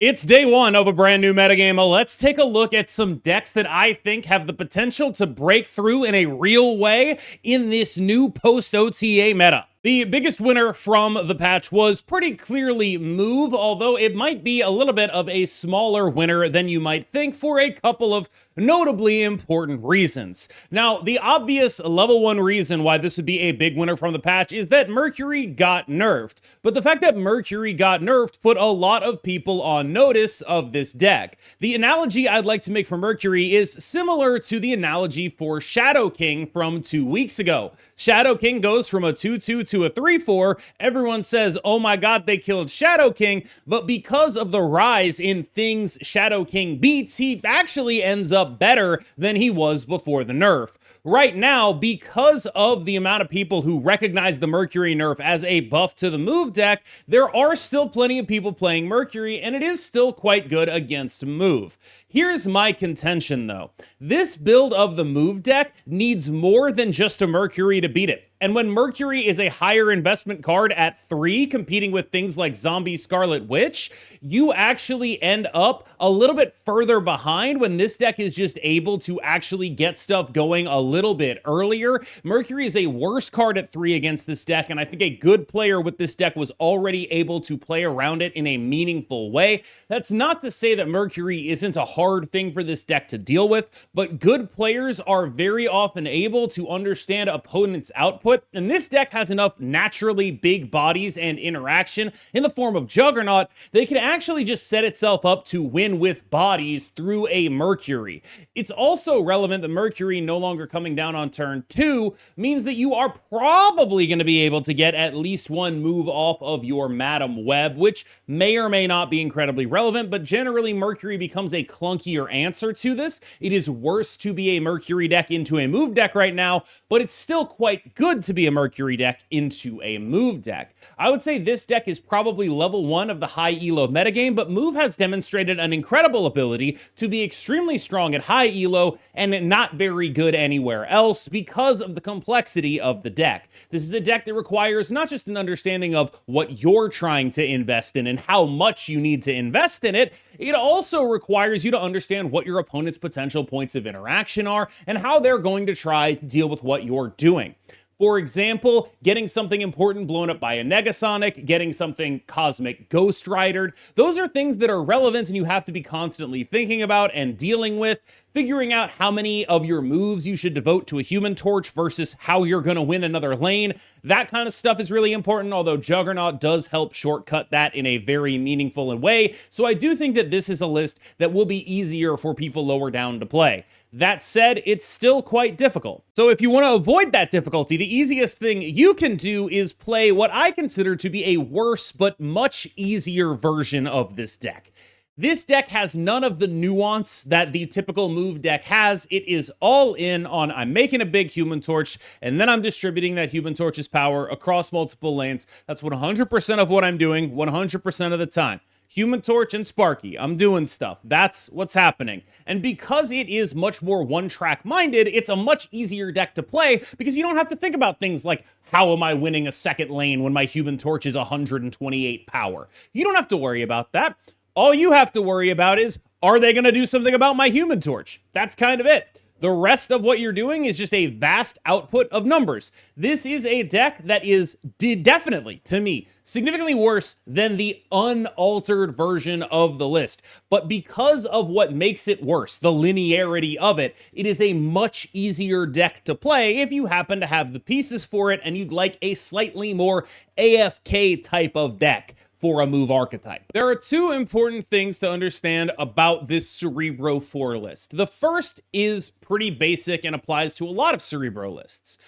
It's day one of a brand new metagame. Let's take a look at some decks that I think have the potential to break through in a real way in this new post-OTA meta. The biggest winner from the patch was pretty clearly Move, although it might be a little bit of a smaller winner than you might think for a couple of notably important reasons. Now, the obvious level 1 reason why this would be a big winner from the patch is that Mercury got nerfed. But the fact that Mercury got nerfed put a lot of people on notice of this deck. The analogy I'd like to make for Mercury is similar to the analogy for Shadow King from 2 weeks ago. Shadow King goes from a 2/2 to a 3/4, everyone says, oh my god, they killed Shadow King, but because of the rise in things Shadow King beats, he actually ends up better than he was before the nerf. Right now, because of the amount of people who recognize the Mercury nerf as a buff to the Move deck, there are still plenty of people playing Mercury, and it is still quite good against Move. Here's my contention though. This build of the Move deck needs more than just a Mercury to beat it. And when Mercury is a higher investment card at 3, competing with things like Zombie Scarlet Witch, you actually end up a little bit further behind when this deck is just able to actually get stuff going a little bit earlier. Mercury is a worse card at 3 against this deck, and I think a good player with this deck was already able to play around it in a meaningful way. That's not to say that Mercury isn't a hard thing for this deck to deal with, but good players are very often able to understand opponents' output. And this deck has enough naturally big bodies and interaction in the form of Juggernaut that it can actually just set itself up to win with bodies through a Mercury. It's also relevant that Mercury no longer coming down on turn 2 means that you are probably going to be able to get at least one move off of your Madam Web, which may or may not be incredibly relevant, but generally Mercury becomes a clunkier answer to this. It is worse to be a Mercury deck into a Move deck right now, but it's still quite good to be a Mercury deck into a Move deck. I would say this deck is probably level 1 of the high elo metagame, but Move has demonstrated an incredible ability to be extremely strong at high elo and not very good anywhere else because of the complexity of the deck. This is a deck that requires not just an understanding of what you're trying to invest in and how much you need to invest in it, it also requires you to understand what your opponent's potential points of interaction are and how they're going to try to deal with what you're doing. For example, getting something important blown up by a Negasonic, getting something Cosmic Ghost Ridered, those are things that are relevant and you have to be constantly thinking about and dealing with. Figuring out how many of your moves you should devote to a Human Torch versus how you're going to win another lane. That kind of stuff is really important, although Juggernaut does help shortcut that in a very meaningful way. So I do think that this is a list that will be easier for people lower down to play. That said, it's still quite difficult. So if you want to avoid that difficulty, the easiest thing you can do is play what I consider to be a worse but much easier version of this deck. This deck has none of the nuance that the typical Move deck has. It is all in on I'm making a big Human Torch, and then I'm distributing that Human Torch's power across multiple lanes. That's 100% of what I'm doing, 100% of the time. Human Torch and Sparky, I'm doing stuff. That's what's happening. And because it is much more one-track minded, it's a much easier deck to play because you don't have to think about things like, how am I winning a second lane when my Human Torch is 128 power? You don't have to worry about that. All you have to worry about is, are they going to do something about my Human Torch? That's kind of it. The rest of what you're doing is just a vast output of numbers. This is a deck that is definitely, to me, significantly worse than the unaltered version of the list. But because of what makes it worse, the linearity of it, it is a much easier deck to play if you happen to have the pieces for it and you'd like a slightly more AFK type of deck for a Move archetype. There are two important things to understand about this Cerebro 4 list. The first is pretty basic and applies to a lot of Cerebro lists.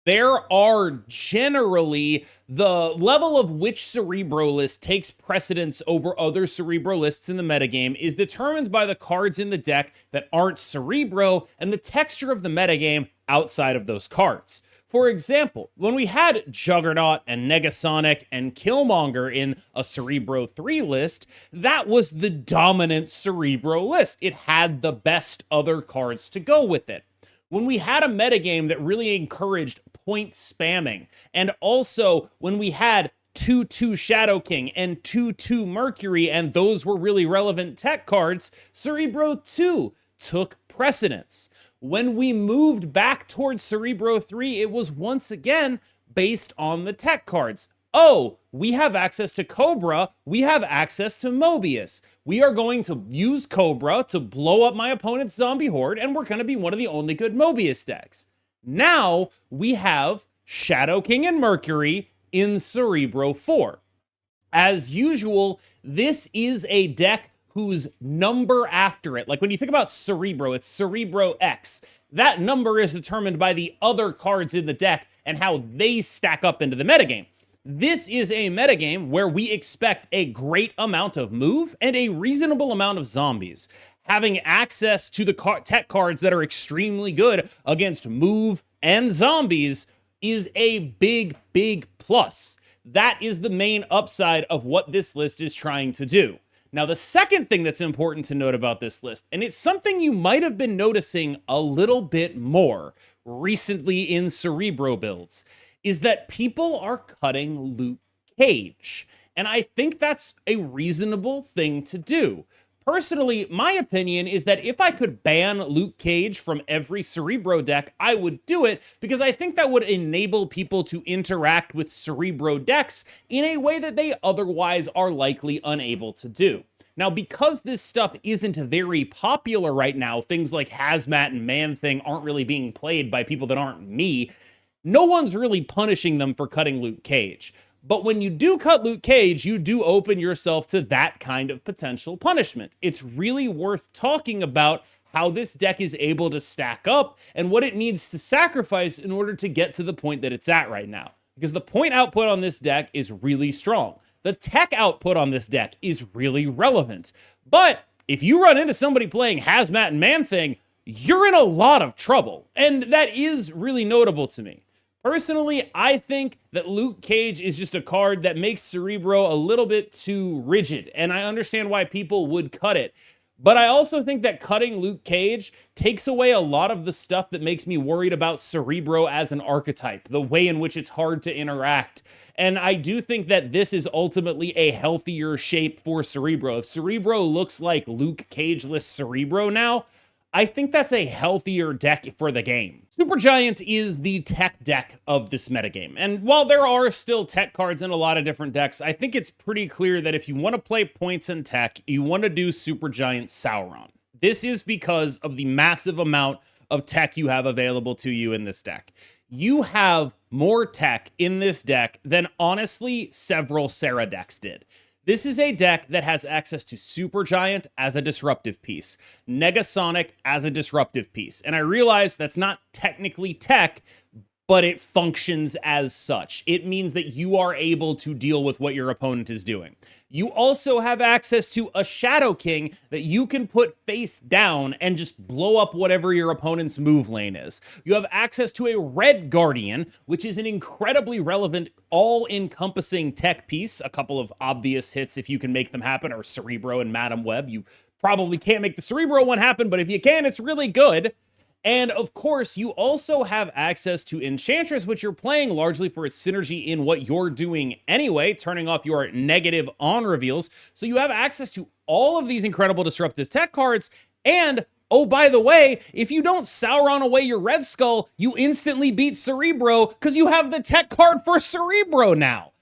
There are generally the level of which Cerebro list takes precedence over other Cerebro lists in the metagame is determined by the cards in the deck that aren't Cerebro and the texture of the metagame outside of those cards. For example, when we had Juggernaut and Negasonic and Killmonger in a Cerebro 3 list, that was the dominant Cerebro list. It had the best other cards to go with it. When we had a metagame that really encouraged point spamming, and also when we had 2/2 Shadow King and 2/2 Mercury, and those were really relevant tech cards, Cerebro 2 took precedence. When we moved back towards Cerebro 3, it was once again based on the tech cards. Oh, we have access to Cobra, we have access to Mobius. We are going to use Cobra to blow up my opponent's zombie horde, and we're going to be one of the only good Mobius decks. Now, we have Shadow King and Mercury in Cerebro 4. As usual, this is a deck whose number after it, like when you think about Cerebro, it's Cerebro X. That number is determined by the other cards in the deck and how they stack up into the metagame. This is a metagame where we expect a great amount of move and a reasonable amount of zombies. Having access to the tech cards that are extremely good against move and zombies is a big, big plus. That is the main upside of what this list is trying to do. Now, the second thing that's important to note about this list, and it's something you might have been noticing a little bit more recently in Cerebro builds, is that people are cutting Luke Cage. And I think that's a reasonable thing to do. Personally, my opinion is that if I could ban Luke Cage from every Cerebro deck, I would do it, because I think that would enable people to interact with Cerebro decks in a way that they otherwise are likely unable to do. Now, because this stuff isn't very popular right now, things like Hazmat and Man-Thing aren't really being played by people that aren't me, no one's really punishing them for cutting Luke Cage. But when you do cut Luke Cage, you do open yourself to that kind of potential punishment. It's really worth talking about how this deck is able to stack up and what it needs to sacrifice in order to get to the point that it's at right now. Because the point output on this deck is really strong. The tech output on this deck is really relevant. But if you run into somebody playing Hazmat and Man-Thing, you're in a lot of trouble. And that is really notable to me. Personally, I think that Luke Cage is just a card that makes Cerebro a little bit too rigid, and I understand why people would cut it. But I also think that cutting Luke Cage takes away a lot of the stuff that makes me worried about Cerebro as an archetype, the way in which it's hard to interact. And I do think that this is ultimately a healthier shape for Cerebro. If Cerebro looks like Luke Cage-less Cerebro now, I think that's a healthier deck for the game. Supergiant is the tech deck of this metagame, and while there are still tech cards in a lot of different decks, I think it's pretty clear that if you want to play points in tech, you want to do Supergiant Sauron. This is because of the massive amount of tech you have available to you in this deck. You have more tech in this deck than, honestly, several Serra decks did. This is a deck that has access to Supergiant as a disruptive piece, Negasonic as a disruptive piece. And I realize that's not technically tech, but it functions as such. It means that you are able to deal with what your opponent is doing. You also have access to a Shadow King that you can put face down and just blow up whatever your opponent's move lane is. You have access to a Red Guardian, which is an incredibly relevant, all-encompassing tech piece. A couple of obvious hits, if you can make them happen, are Cerebro and Madam Web. You probably can't make the Cerebro one happen, but if you can, it's really good. And of course, you also have access to Enchantress, which you're playing largely for its synergy in what you're doing anyway, turning off your negative on reveals. So you have access to all of these incredible disruptive tech cards. And, oh, by the way, if you don't Sauron away your Red Skull, you instantly beat Cerebro because you have the tech card for Cerebro now.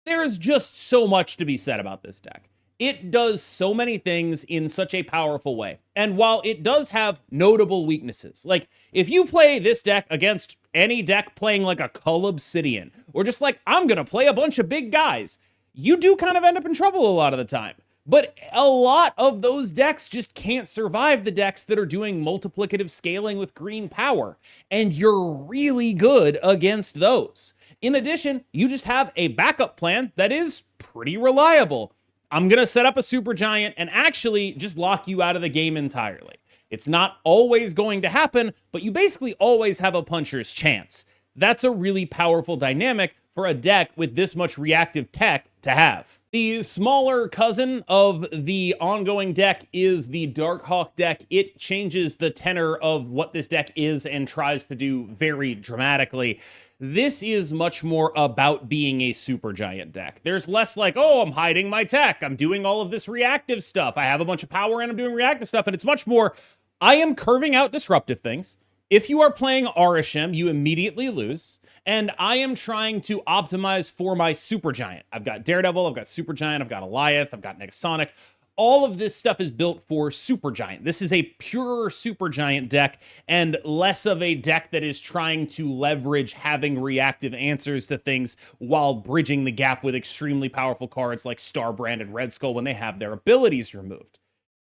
There is just so much to be said about this deck. It does so many things in such a powerful way. And while it does have notable weaknesses, like if you play this deck against any deck playing like a Cull Obsidian, or just like, I'm going to play a bunch of big guys, you do kind of end up in trouble a lot of the time. But a lot of those decks just can't survive the decks that are doing multiplicative scaling with green power. And you're really good against those. In addition, you just have a backup plan that is pretty reliable. I'm going to set up a Supergiant and actually just lock you out of the game entirely. It's not always going to happen, but you basically always have a puncher's chance. That's a really powerful dynamic for a deck with this much reactive tech to have. The smaller cousin of the ongoing deck is the Darkhawk deck. It changes the tenor of what this deck is and tries to do very dramatically. This is much more about being a supergiant deck. There's less like, oh, I'm hiding my tech, I'm doing all of this reactive stuff, I have a bunch of power and I'm doing reactive stuff, and it's much more, I am curving out disruptive things. If you are playing Arishem, you immediately lose, and I am trying to optimize for my Supergiant. I've got Daredevil, I've got Supergiant, I've got Goliath, I've got Negasonic. All of this stuff is built for Supergiant. This is a pure Supergiant deck and less of a deck that is trying to leverage having reactive answers to things while bridging the gap with extremely powerful cards like Starbrand and Red Skull when they have their abilities removed.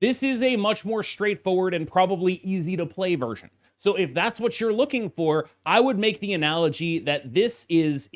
This is a much more straightforward and probably easy to play version. So if that's what you're looking for, I would make the analogy that this is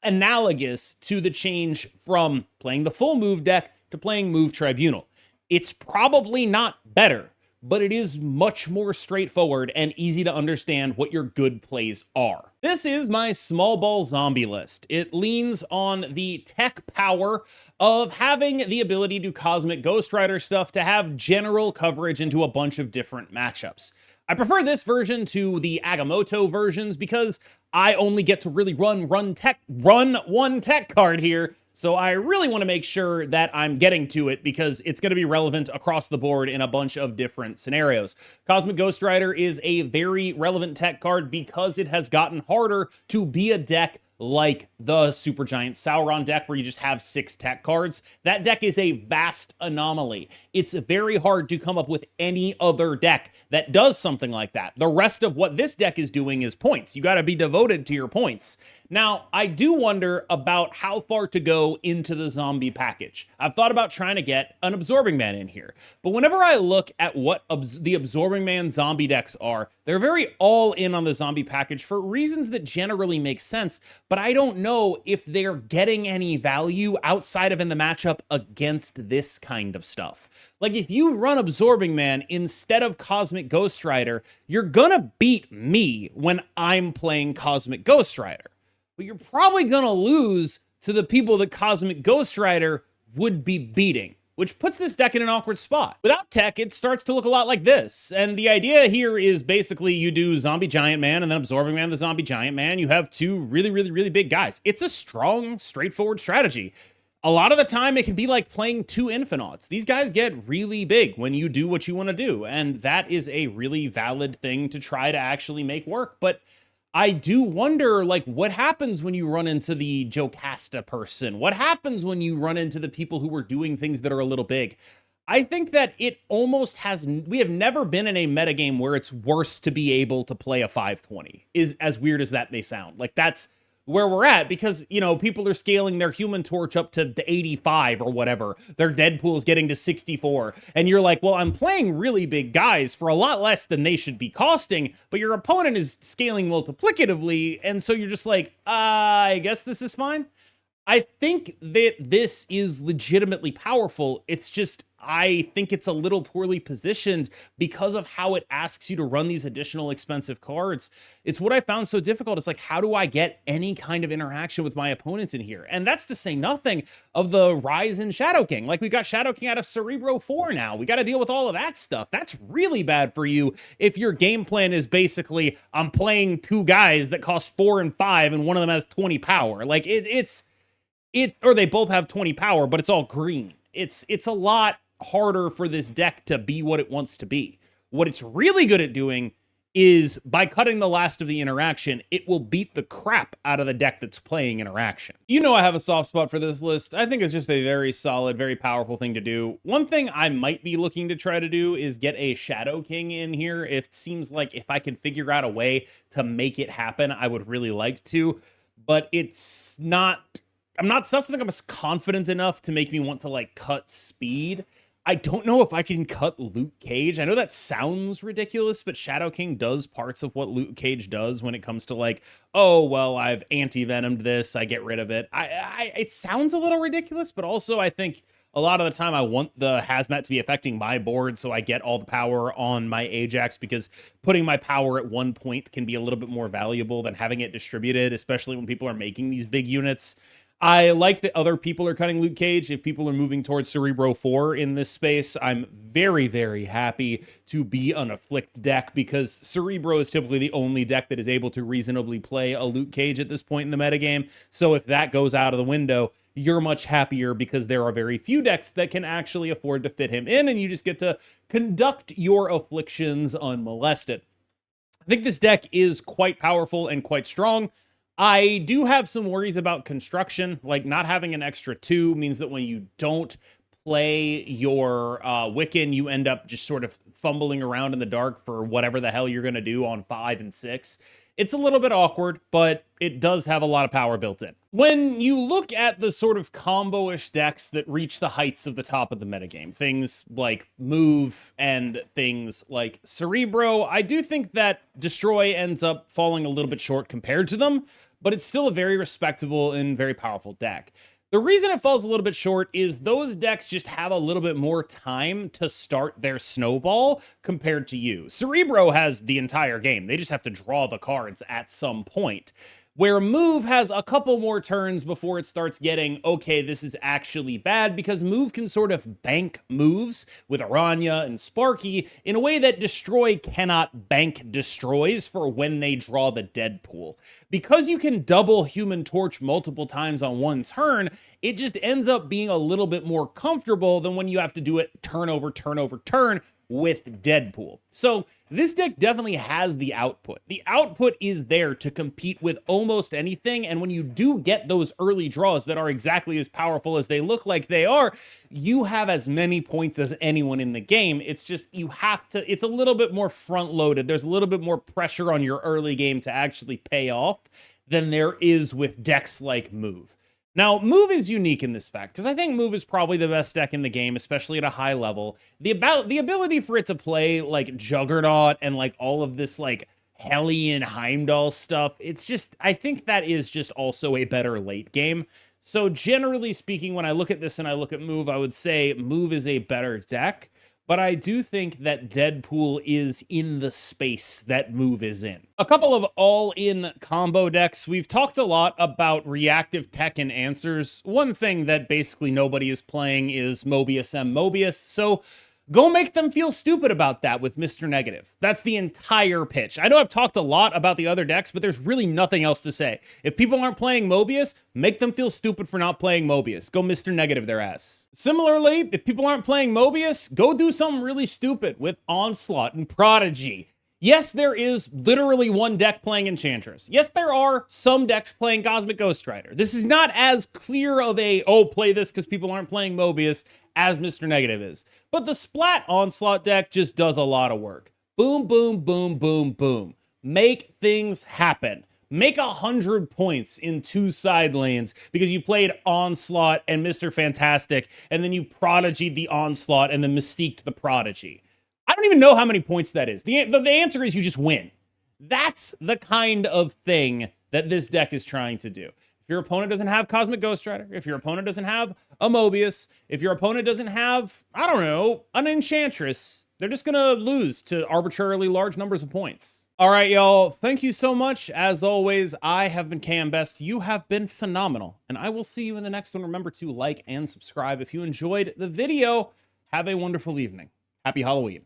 analogous to the change from playing the full move deck to playing Move Tribunal. It's probably not better, but it is much more straightforward and easy to understand what your good plays are. This is my small ball zombie list. It leans on the tech power of having the ability to Cosmic Ghost Rider stuff to have general coverage into a bunch of different matchups. I prefer this version to the Agamotto versions because I only get to really run one tech card here. So I really want to make sure that I'm getting to it because it's going to be relevant across the board in a bunch of different scenarios. Cosmic Ghost Rider is a very relevant tech card because it has gotten harder to be a deck like the Supergiant Sauron deck where you just have 6 tech cards. That deck is a vast anomaly. It's very hard to come up with any other deck that does something like that. The rest of what this deck is doing is points. You got to be devoted to your points. Now, I do wonder about how far to go into the zombie package. I've thought about trying to get an Absorbing Man in here, but whenever I look at what the Absorbing Man zombie decks are, they're very all in on the zombie package for reasons that generally make sense, but I don't know if they're getting any value outside of in the matchup against this kind of stuff. Like if you run Absorbing Man instead of Cosmic Ghost Rider, you're gonna beat me when I'm playing Cosmic Ghost Rider. But you're probably gonna lose to the people that Cosmic Ghost Rider would be beating, which puts this deck in an awkward spot. Without tech, it starts to look a lot like this. And the idea here is basically you do Zombie Giant Man and then Absorbing Man, the Zombie Giant Man. You have 2 really, really, really big guys. It's a strong, straightforward strategy. A lot of the time, it can be like playing 2 Infinauts. These guys get really big when you do what you want to do, and that is a really valid thing to try to actually make work. But I do wonder, like, what happens when you run into the Jocasta person? What happens when you run into the people who are doing things that are a little big? I think that it almost has, we have never been in a metagame where it's worse to be able to play a 520, is as weird as that may sound. Like, that's where we're at because, you know, people are scaling their Human Torch up to 85 or whatever. Their Deadpool's getting to 64. And you're like, well, I'm playing really big guys for a lot less than they should be costing, but your opponent is scaling multiplicatively. And so you're just like, I guess this is fine. I think that this is legitimately powerful. It's just, I think it's a little poorly positioned because of how it asks you to run these additional expensive cards. It's what I found so difficult. It's like, how do I get any kind of interaction with my opponents in here? And that's to say nothing of the rise in Shadow King. Like, we've got Shadow King out of Cerebro 4 now. We got to deal with all of that stuff. That's really bad for you if your game plan is basically, I'm playing 2 guys that cost 4 and 5 and one of them has 20 power. Like, or they both have 20 power, but it's all green. It's a lot harder for this deck to be what it wants to be. What it's really good at doing is by cutting the last of the interaction, it will beat the crap out of the deck that's playing interaction. You know I have a soft spot for this list. I think it's just a very solid, very powerful thing to do. One thing I might be looking to try to do is get a Shadow King in here. It seems like if I can figure out a way to make it happen, I would really like to, but it's not... that's something I'm confident enough to make me want to like cut speed. I don't know if I can cut Luke Cage. I know that sounds ridiculous, but Shadow King does parts of what Luke Cage does when it comes to like, oh, well, I've anti-venomed this, I get rid of it. It sounds a little ridiculous, but also I think A lot of the time I want the hazmat to be affecting my board so I get all the power on my Ajax, because putting my power at one point can be a little bit more valuable than having it distributed, especially when people are making these big units. I like that other people are cutting Luke Cage. If people are moving towards Cerebro 4 in this space, I'm very, very happy to be an Afflict deck, because Cerebro is typically the only deck that is able to reasonably play a Luke Cage at this point in the metagame. So if that goes out of the window, you're much happier, because there are very few decks that can actually afford to fit him in, and you just get to conduct your afflictions unmolested. I think this deck is quite powerful and quite strong. I do have some worries about construction, like not having an extra 2 means that when you don't play your Wiccan, you end up just sort of fumbling around in the dark for whatever the hell you're going to do on 5 and 6. It's a little bit awkward, but it does have a lot of power built in. When you look at the sort of combo-ish decks that reach the heights of the top of the metagame, things like Move and things like Cerebro, I do think that Destroy ends up falling a little bit short compared to them, but it's still a very respectable and very powerful deck. The reason it falls a little bit short is those decks just have a little bit more time to start their snowball compared to you. Cerebro has the entire game. They just have to draw the cards at some point. Where Move has a couple more turns before it starts getting, okay, this is actually bad, because Move can sort of bank moves with Aranya and Sparky in a way that Destroy cannot bank destroys for when they draw the Deadpool. Because you can double Human Torch multiple times on one turn, it just ends up being a little bit more comfortable than when you have to do it turn over turn over turn with Deadpool. So this deck definitely has the output. The output is there to compete with almost anything, and when you do get those early draws that are exactly as powerful as they look like they are, you have as many points as anyone in the game. It's just you have to, it's a little bit more front-loaded. There's a little bit more pressure on your early game to actually pay off than there is with decks like Move. Now, Move is unique in this fact, because I think Move is probably the best deck in the game, especially at a high level. The ability for it to play, like, Juggernaut and, like, all of this, like, Hellion Heimdall stuff, it's just, I think that is just also a better late game. So, generally speaking, when I look at this and I look at Move, I would say Move is a better deck. But I do think that Deadpool is in the space that Move is in. A couple of all-in combo decks. We've talked a lot about reactive tech and answers. One thing that basically nobody is playing is Mobius M. Mobius, so go make them feel stupid about that with Mr. Negative. That's the entire pitch. I know I've talked a lot about the other decks, but there's really nothing else to say. If people aren't playing Mobius, make them feel stupid for not playing Mobius. Go Mr. Negative their ass. Similarly, if people aren't playing Mobius, go do something really stupid with Onslaught and Prodigy. Yes, there is literally one deck playing Enchantress. Yes, there are some decks playing Cosmic Ghost Rider. This is not as clear of a, oh, play this because people aren't playing Mobius as Mr. Negative is. But the Splat Onslaught deck just does a lot of work. Boom, boom, boom, boom, boom. Make things happen. Make 100 points in 2 side lanes because you played Onslaught and Mr. Fantastic, and then you Prodigied the Onslaught and then Mystiqued the Prodigy. I don't even know how many points that is. The answer is you just win. That's the kind of thing that this deck is trying to do. If your opponent doesn't have Cosmic Ghost Rider, if your opponent doesn't have a Mobius, if your opponent doesn't have, I don't know, an Enchantress, they're just going to lose to arbitrarily large numbers of points. All right, y'all. Thank you so much. As always, I have been KMBest. You have been phenomenal, and I will see you in the next one. Remember to like and subscribe if you enjoyed the video. Have a wonderful evening. Happy Halloween.